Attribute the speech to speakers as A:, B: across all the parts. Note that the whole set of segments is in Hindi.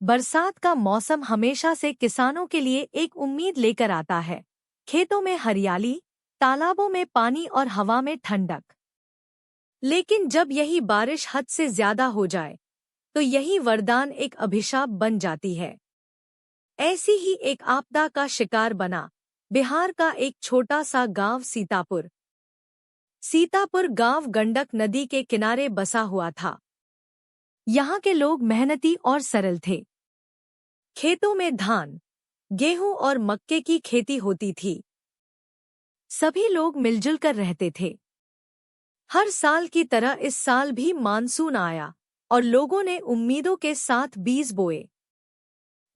A: बरसात का मौसम हमेशा से किसानों के लिए एक उम्मीद लेकर आता है। खेतों में हरियाली, तालाबों में पानी और हवा में ठंडक। लेकिन जब यही बारिश हद से ज्यादा हो जाए तो यही वरदान एक अभिशाप बन जाती है। ऐसी ही एक आपदा का शिकार बना बिहार का एक छोटा सा गांव सीतापुर। सीतापुर गांव गंडक नदी के किनारे बसा हुआ था। यहाँ के लोग मेहनती और सरल थे। खेतों में धान, गेहूं और मक्के की खेती होती थी। सभी लोग मिलजुल कर रहते थे। हर साल की तरह इस साल भी मानसून आया और लोगों ने उम्मीदों के साथ बीज बोए।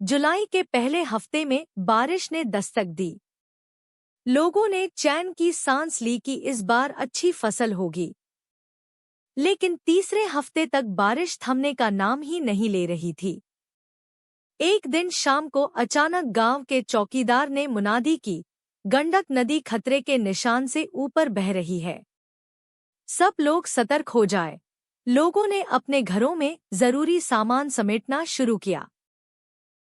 A: जुलाई के पहले हफ्ते में बारिश ने दस्तक दी। लोगों ने चैन की सांस ली कि इस बार अच्छी फसल होगी। लेकिन तीसरे हफ्ते तक बारिश थमने का नाम ही नहीं ले रही थी। एक दिन शाम को अचानक गांव के चौकीदार ने मुनादी की, गंडक नदी खतरे के निशान से ऊपर बह रही है। सब लोग सतर्क हो जाए। लोगों ने अपने घरों में जरूरी सामान समेटना शुरू किया।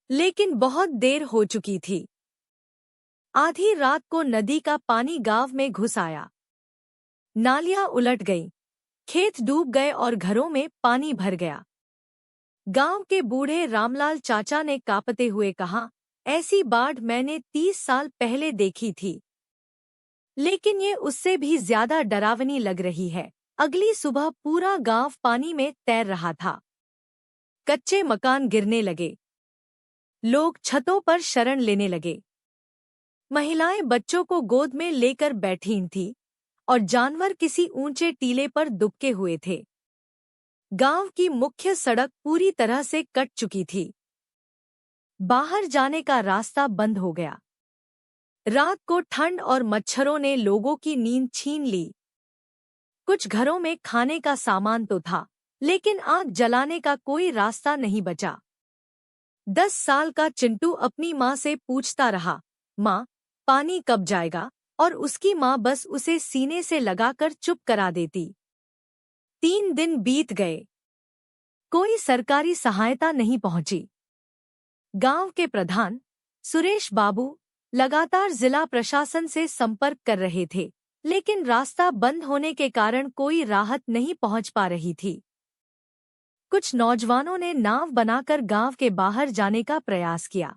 A: लेकिन बहुत देर हो चुकी थी। आधी रात को नदी का पानी गांव में घुस आया। नालियां उलट गईं, खेत डूब गए और घरों में पानी भर गया। गांव के बूढ़े रामलाल चाचा ने कांपते हुए कहा, ऐसी बाढ़ मैंने 30 साल पहले देखी थी, लेकिन ये उससे भी ज्यादा डरावनी लग रही है। अगली सुबह पूरा गांव पानी में तैर रहा था। कच्चे मकान गिरने लगे। लोग छतों पर शरण लेने लगे। महिलाएं बच्चों को गोद में लेकर बैठी थीं और जानवर किसी ऊंचे टीले पर दुबके हुए थे। गांव की मुख्य सड़क पूरी तरह से कट चुकी थी। बाहर जाने का रास्ता बंद हो गया। रात को ठंड और मच्छरों ने लोगों की नींद छीन ली। कुछ घरों में खाने का सामान तो था, लेकिन आग जलाने का कोई रास्ता नहीं बचा। 10 साल का चिंटू अपनी माँ से पूछता रहा, माँ, पानी कब जाएगा? और उसकी माँ बस उसे सीने से लगाकर चुप करा देती। 3 दिन बीत गए। कोई सरकारी सहायता नहीं पहुंची। गांव के प्रधान सुरेश बाबू लगातार जिला प्रशासन से संपर्क कर रहे थे, लेकिन रास्ता बंद होने के कारण कोई राहत नहीं पहुंच पा रही थी। कुछ नौजवानों ने नाव बनाकर गांव के बाहर जाने का प्रयास किया।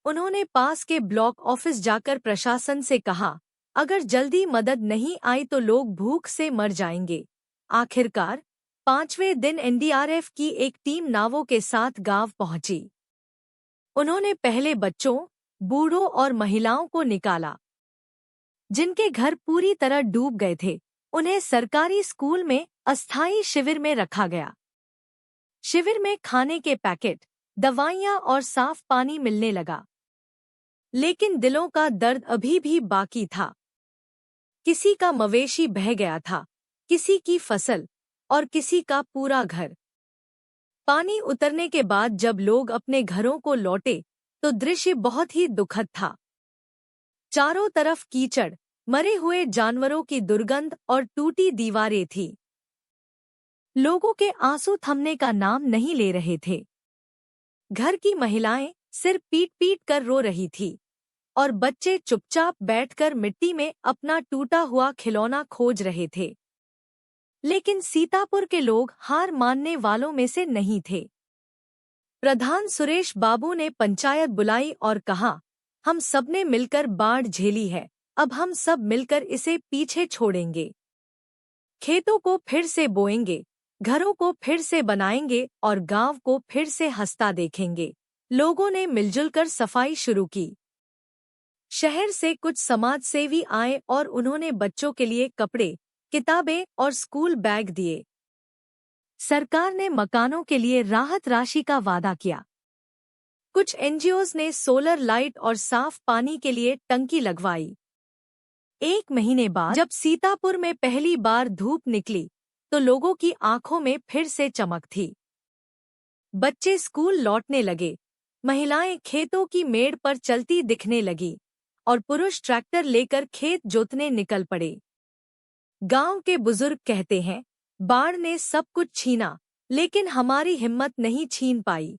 A: उन्होंने पास के ब्लॉक ऑफिस जाकर प्रशासन से कहा, अगर जल्दी मदद नहीं आई तो लोग भूख से मर जाएंगे। आखिरकार 5वें दिन एनडीआरएफ की एक टीम नावों के साथ गांव पहुंची। उन्होंने पहले बच्चों, बूढ़ों और महिलाओं को निकाला। जिनके घर पूरी तरह डूब गए थे, उन्हें सरकारी स्कूल में अस्थायी शिविर में रखा गया। शिविर में खाने के पैकेट, दवाइयां और साफ पानी मिलने लगा। लेकिन दिलों का दर्द अभी भी बाकी था। किसी का मवेशी बह गया था, किसी की फसल और किसी का पूरा घर। पानी उतरने के बाद जब लोग अपने घरों को लौटे तो दृश्य बहुत ही दुखद था। चारों तरफ कीचड़, मरे हुए जानवरों की दुर्गंध और टूटी दीवारें थी। लोगों के आंसू थमने का नाम नहीं ले रहे थे। घर की महिलाएं सिर पीट पीट कर रो रही थी और बच्चे चुपचाप बैठकर मिट्टी में अपना टूटा हुआ खिलौना खोज रहे थे। लेकिन सीतापुर के लोग हार मानने वालों में से नहीं थे। प्रधान सुरेश बाबू ने पंचायत बुलाई और कहा, हम सबने मिलकर बाढ़ झेली है, अब हम सब मिलकर इसे पीछे छोड़ेंगे। खेतों को फिर से बोएंगे, घरों को फिर से बनाएंगे और गांव को फिर से हंसता देखेंगे। लोगों ने मिलजुल कर सफाई शुरू की। शहर से कुछ समाजसेवी आए और उन्होंने बच्चों के लिए कपड़े, किताबें और स्कूल बैग दिए। सरकार ने मकानों के लिए राहत राशि का वादा किया। कुछ एनजीओज ने सोलर लाइट और साफ पानी के लिए टंकी लगवाई। 1 महीने बाद जब सीतापुर में पहली बार धूप निकली तो लोगों की आंखों में फिर से चमक थी। बच्चे स्कूल लौटने लगे, महिलाएं खेतों की मेड़ पर चलती दिखने लगी और पुरुष ट्रैक्टर लेकर खेत जोतने निकल पड़े। गांव के बुजुर्ग कहते हैं, बाढ़ ने सब कुछ छीना, लेकिन हमारी हिम्मत नहीं छीन पाई।